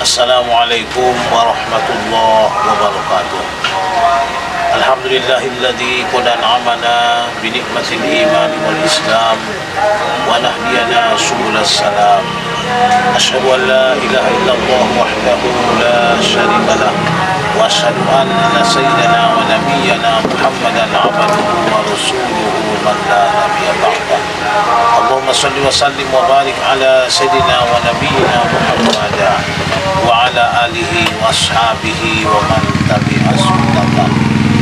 Assalamualaikum warahmatullahi wabarakatuh. Alhamdulillahilladzi qad an'amana bi ni'matil iman wal islam wa nahdiyana subulas salam. Asyhadu an la ilaha illallah wahdahu la syarika lah wa asyhadu anna sayyidana wa nabiyyana Muhammadan abduhu wa rasuluhu man la nabiyya ba'dah. Allahumma shalli wa sallim wa barik ala sayyidina wa nabiyyina Muhammad wa ala alihi wa ashabihi wa man tabi'a sunnatah.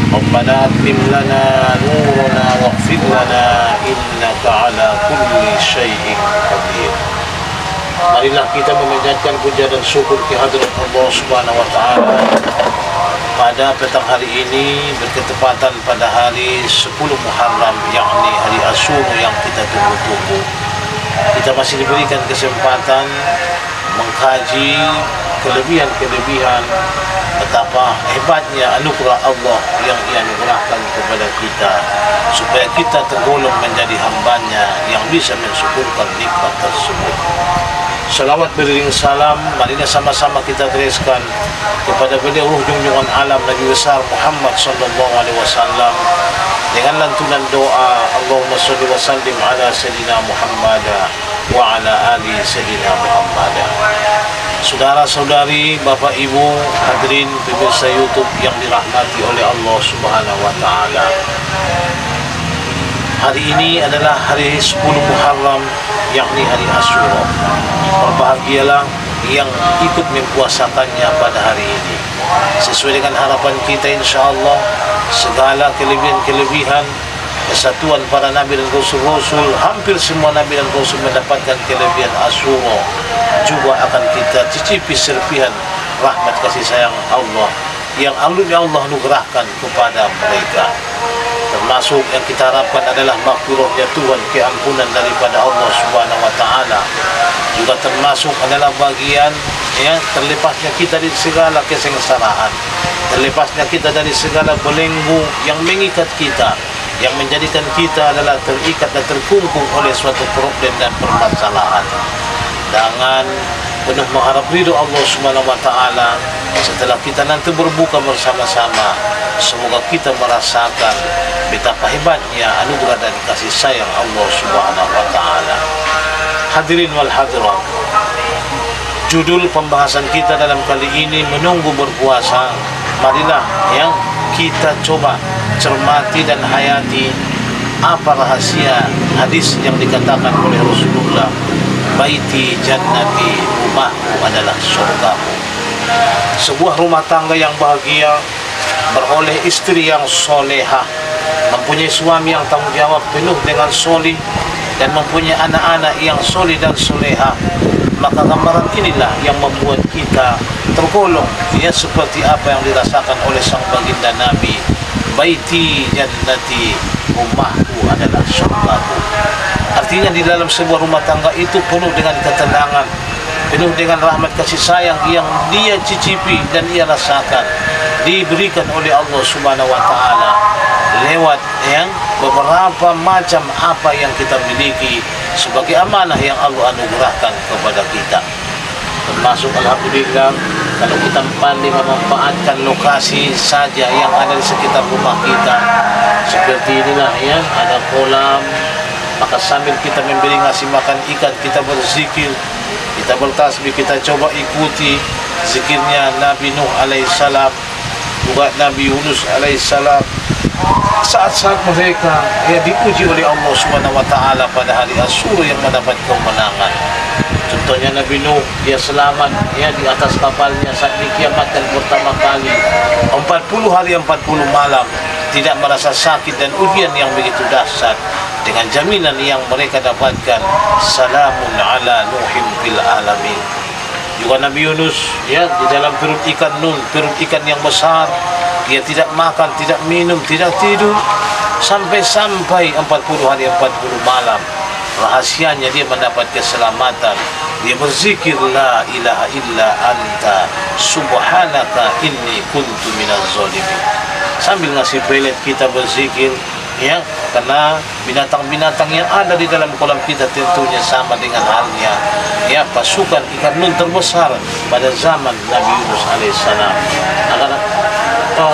Rabbana atim lana nurana waghfir lana innaka ala kulli syai'in qadir. Marilah kita memanjatkan puja dan syukur kehadirat Allah Subhanahu wa taala pada petang hari ini, berketepatan pada hari 10 Muharram, yakni hari Asyura yang kita tunggu-tunggu. Kita masih diberikan kesempatan mengkaji kelebihan-kelebihan betapa hebatnya anugerah Allah yang Ia anugerahkan kepada kita, supaya kita tergolong menjadi hambanya yang bisa mensyukurkan nikmat tersebut. Salawat beriring salam, marilah sama-sama kita tuliskan kepada beliau ruh junjungan alam Nabi besar Muhammad sallallahu alaihi wasallam dengan lantunan doa, Allahumma shalli wa sallim ala sayyidina Muhammad wa ala ali sayyidina Muhammad. Saudara-saudari, Bapak Ibu, hadirin pemirsa YouTube yang dirahmati oleh Allah Subhanahu wa taala. Hari ini adalah hari 10 Muharram, yakni hari Asyura. Berbahagialah yang ikut mempuasakannya pada hari ini. Sesuai dengan harapan kita, insyaAllah segala kelebihan-kelebihan kesatuan para Nabi dan Rasul-Rasul, hampir semua Nabi dan Rasul mendapatkan kelebihan Asyura, juga akan kita cicipi serpihan rahmat kasih sayang Allah yang Allah nugerahkan kepada mereka. Termasuk yang kita harapkan adalah maghfirahnya Tuhan, keampunan daripada Allah Subhanahu wa taala. Juga termasuk adalah bagian terlepasnya kita dari segala kesengsaraan, terlepasnya kita dari segala belenggu yang mengikat kita, yang menjadikan kita adalah terikat dan terkungkung oleh suatu problem dan permasalahan. Dengan penuh mengharap ridho Allah Subhanahu wa taala, setelah kita nanti berbuka bersama-sama, semoga kita merasakan betapa hebatnya anugerah dan kasih sayang Allah Subhanahu wa taala. Hadirin wal hadirat, judul pembahasan kita dalam kali ini menunggu berpuasa. Marilah yang kita coba cermati dan hayati apa rahasia hadis yang dikatakan oleh Rasulullah, baiti jannati, rumahku adalah surgaku. Sebuah rumah tangga yang bahagia beroleh istri yang solehah, mempunyai suami yang tanggung jawab penuh dengan solih, dan mempunyai anak-anak yang solih dan solehah. Maka gambaran inilah yang membuat kita tergolong seperti apa yang dirasakan oleh sang baginda Nabi, baiti jannati, rumahku adalah surgaku. Artinya di dalam sebuah rumah tangga itu penuh dengan ketenangan, penuh dengan rahmat kasih sayang yang dia cicipi dan ia rasakan, diberikan oleh Allah Subhanahu wa taala lewat beberapa macam apa yang kita miliki sebagai amanah yang Allah anugerahkan kepada kita. Termasuk alhamdulillah kalau kita pandai memanfaatkan lokasi saja yang ada di sekitar rumah kita, seperti inilah ada kolam, maka sambil kita memberi ngasih makan ikan, kita berzikir, kita bertasbih, kita coba ikuti zikirnya Nabi Nuh alaihissalam, juga Nabi Yunus alaihissalam, saat-saat mereka diuji oleh Allah Subhanahu wa taala pada hari Asyura yang mendapat kemenangan. Contohnya Nabi Nuh, dia selamat di atas kapalnya saat dikiamatkan pertama kali 40 hari 40 malam, tidak merasa sakit dan ujian yang begitu dahsyat, dengan jaminan yang mereka dapatkan, salamun ala nuhim fil alamin. Juga Nabi Yunus di dalam perut ikan Nun, perut ikan yang besar, dia tidak makan, tidak minum, tidak tidur sampai 40 hari 40 malam. Rahasianya dia mendapat keselamatan. Dia berzikir la ilaha illa anta subhanaka inni kuntu minaz zalimin. Sambil ngasih pelet kita berzikir, ya, karena binatang-binatang yang ada di dalam kolam kita tentunya sama dengan halnya ya pasukan ikan nun terbesar pada zaman Nabi Yunus alaihissalam. Agar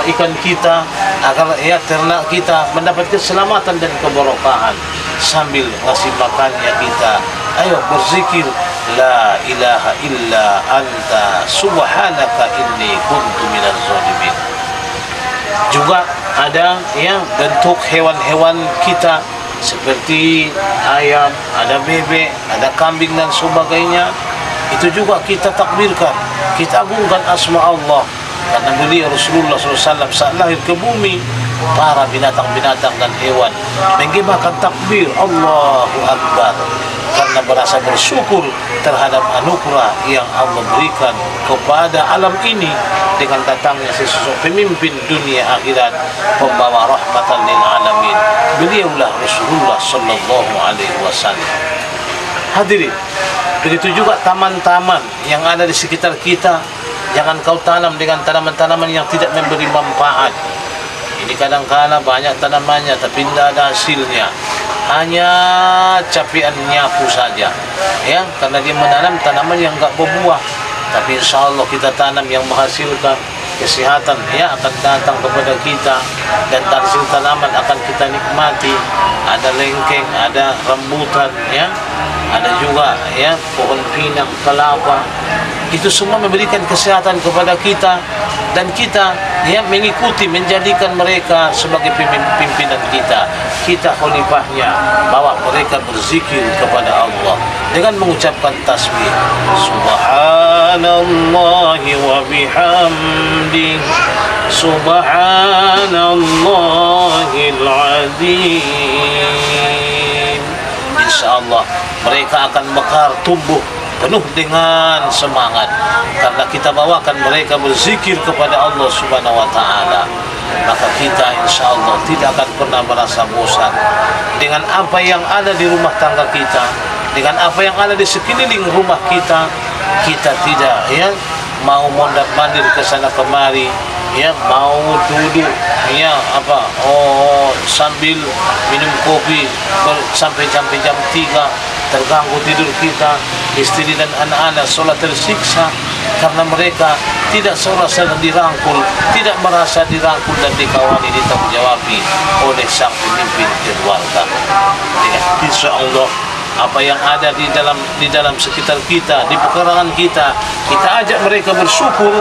ikan kita, agar ya ternak kita mendapat keselamatan dan keberkahan, sambil ngasih makannya kita, ayo berzikir la ilaha illa anta subhanaka inni kuntu minaz zalimin. Juga ada yang bentuk hewan-hewan kita seperti ayam, ada bebek, ada kambing dan sebagainya. Itu juga kita takbirkan, kita agungkan asma Allah, karena beliau Rasulullah SAW saat lahir ke bumi, para binatang-binatang dan hewan menggemakan takbir Allahu Akbar, karena merasa bersyukur terhadap anugerah yang Allah berikan kepada alam ini dengan datangnya sesosok pemimpin dunia akhirat, pembawa rahmatan lil alamin. Beliaulah Rasulullah sallallahu alaihi wasallam. Hadirin, begitu juga taman-taman yang ada di sekitar kita, jangan kau tanam dengan tanaman-tanaman yang tidak memberi manfaat. Ini kadang-kala banyak tanamannya tapi tidak ada hasilnya, hanya capian nyapu saja ya, karena dia menanam tanaman yang enggak berbuah. Tapi insya Allah kita tanam yang menghasilkan, kesehatan ya akan datang kepada kita, dan hasil tanaman akan kita nikmati. Ada lengkeng, ada rambutan ya, ada juga ya pohon pinang, kelapa. Itu semua memberikan kesehatan kepada kita, dan kita ya mengikuti, menjadikan mereka sebagai pimpinan kita. Kita khalifahnya, bawa mereka berzikir kepada Allah dengan mengucapkan tasbih subhanallahi wa bihamdi subhanallahil azim. Insyaallah mereka akan mekar, tumbuh penuh dengan semangat, karena kita bawakan mereka berzikir kepada Allah Subhanahu wa taala. Maka kita insya Allah tidak akan pernah merasa bosan dengan apa yang ada di rumah tangga kita, dengan apa yang ada di sekeliling rumah kita. Kita tidak ya mau mondar-mandir ke sana kemari, ya mau duduk ya sambil minum kopi sampai jam 3, terganggu tidur kita. Istri dan anak-anak sholat tersiksa karena mereka tidak serasa dirangkul, tidak merasa dirangkul dan dikawani, ditanggung-jawabi oleh sang pemimpin keluarga. Insya Allah apa yang ada di dalam sekitar kita, di pekarangan kita, kita ajak mereka bersyukur,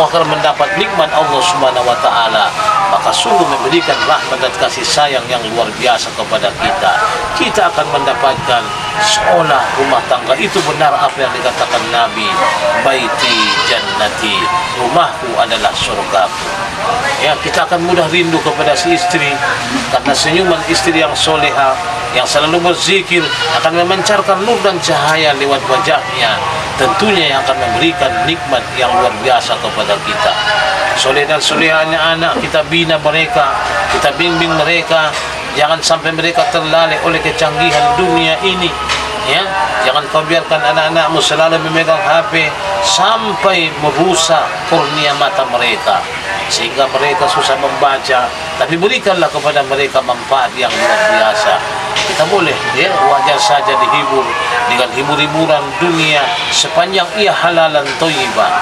akan mendapat nikmat Allah Subhanahu wa taala. Maka sungguh memberikan rahmat dan kasih sayang yang luar biasa kepada kita. Kita akan mendapatkan seolah rumah tangga itu benar apa yang dikatakan Nabi, baiti jannati, rumahku adalah surgaku. Ya, kita akan mudah rindu kepada si istri, karena senyuman istri yang soleha, yang selalu berzikir, akan memancarkan nur dan cahaya lewat wajahnya, tentunya yang akan memberikan nikmat yang luar biasa kepada kita. Soleh dan solehahnya anak, kita bina mereka, kita bimbing mereka, jangan sampai mereka terlalai oleh kecanggihan dunia ini. Ya, jangan kau biarkan anak-anakmu selalu memegang HP sampai merusak kurnia mata mereka, sehingga mereka susah membaca. Tapi berikanlah kepada mereka manfaat yang luar biasa. Kita boleh ya wajar saja dihibur dengan hibur-hiburan dunia sepanjang ia halalan thayyibah,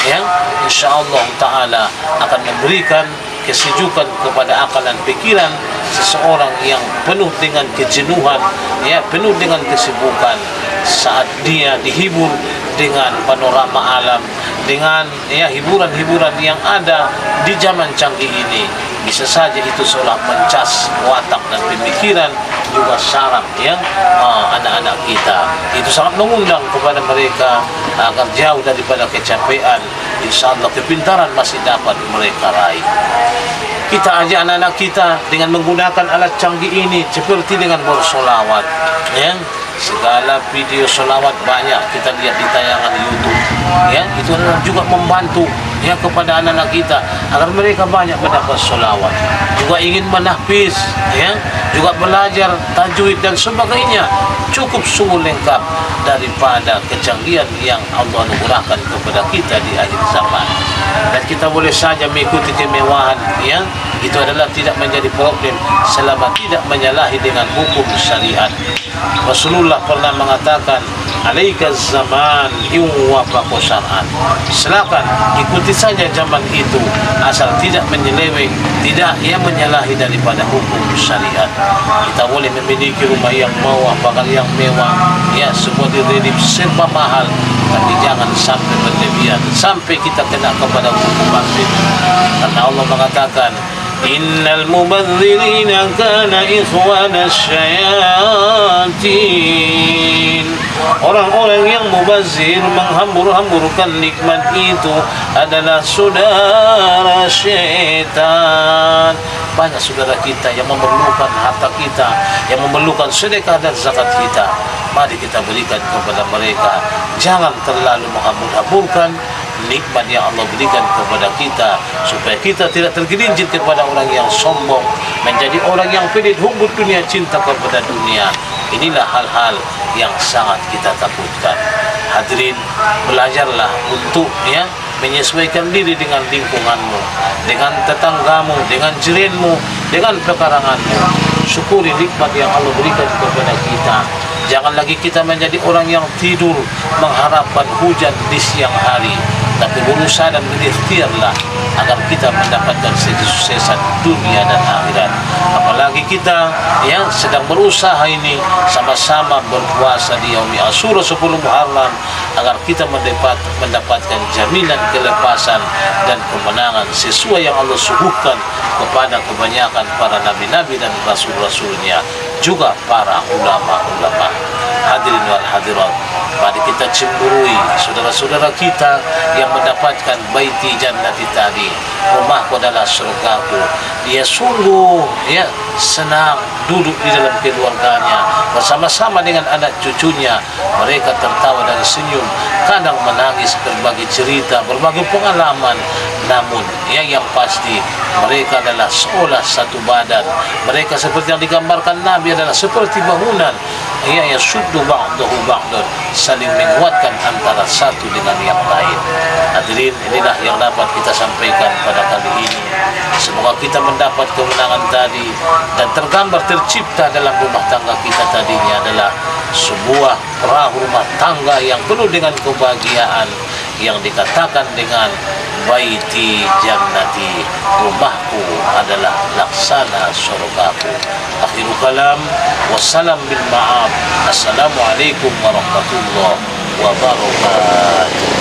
yang insyaallah taala akan memberikan kesejukan kepada akal dan pikiran seseorang yang penuh dengan kejenuhan, ya penuh dengan kesibukan, saat dia dihibur dengan panorama alam, dengan ya hiburan-hiburan yang ada di zaman canggih ini. Bisa saja itu seolah mencas watak dan pemikiran, juga saraf yang anak-anak kita. Itu sangat mengundang kepada mereka agar jauh daripada kecapean. InsyaAllah kepintaran masih dapat mereka raih. Kita ajak anak-anak kita dengan menggunakan alat canggih ini, seperti dengan bersolawat. Ya, segala video solawat banyak kita lihat di tayangan YouTube. Ya, itu adalah juga membantu ya kepada anak-anak kita agar mereka banyak mendapat solawat. Juga ingin menahfiz, ya, juga belajar tajwid dan sebagainya. Cukup sungguh lengkap daripada kecanggihan yang Allah anugerahkan kepada kita di akhir zaman. Dan dan kita boleh saja mengikuti kemewahan, ya, itu adalah tidak menjadi problem selama tidak menyalahi dengan hukum syariat. Rasulullah pernah mengatakan, alaika zaman iwafaqo syar'an, silakan ikuti saja zaman itu asal tidak menyeleweng, tidak yang menyalahi daripada hukum syariat. Kita boleh memiliki rumah yang mewah, bahkan yang mewah, ya, semua diredip serba mahal, tapi jangan sampai berlebihan sampai kita kena kepada hukum batin. Karena Allah mengatakan, innal mubadzirina kana ikhwana syayatin. Orang-orang yang mubazir, menghambur-hamburkan nikmat itu adalah saudara syaitan. Banyak saudara kita yang memerlukan harta kita, yang memerlukan sedekah dan zakat kita. Mari kita berikan kepada mereka. Jangan terlalu menghambur-hamburkan nikmat yang Allah berikan kepada kita, supaya kita tidak tergelincir kepada orang yang sombong, menjadi orang yang pelit hubbud dunia, cinta kepada dunia. Inilah hal-hal yang sangat kita takutkan. Hadirin, belajarlah untuk, ya, menyesuaikan diri dengan lingkunganmu, dengan tetanggamu, dengan jiranmu, dengan pekaranganmu. Syukuri nikmat yang Allah berikan kepada kita. Jangan lagi kita menjadi orang yang tidur mengharapkan hujan di siang hari, tapi berusaha dan berikhtiarlah agar kita mendapatkan kesuksesan dunia dan akhirat. Apalagi kita yang sedang berusaha ini sama-sama berpuasa di Yaumi Asyura 10 Muharram, agar kita mendapatkan jaminan kelepasan dan kemenangan sesuai yang Allah suguhkan kepada kebanyakan para nabi-nabi dan rasul-rasulnya, juga para ulama-ulama. Hadirin wal hadirat, mari kita cemburui saudara-saudara kita yang mendapatkan baiti jannati tadi, rumahku adalah surgaku. Dia sungguh, ya, senang duduk di dalam keluarganya bersama-sama dengan anak cucunya. Mereka tertawa dan senyum, kadang menangis, berbagi cerita, berbagi pengalaman. Namun yang pasti mereka adalah seolah satu badan. Mereka seperti yang digambarkan Nabi adalah seperti bangunan, ya, yasuddu ba'dahu ba'dan, saling menguatkan antara satu dengan yang lain. Hadirin, inilah yang dapat kita sampaikan pada kali ini. Semoga kita mendapat kemenangan tadi, dan tergambar tercipta dalam rumah tangga kita tadinya adalah sebuah perahu rumah tangga yang penuh dengan kebahagiaan, yang dikatakan dengan baiti jannati, rumahku adalah laksana surgaku. Akhirul kalam, wassalam bil ma'af. Assalamualaikum warahmatullahi wabarakatuh.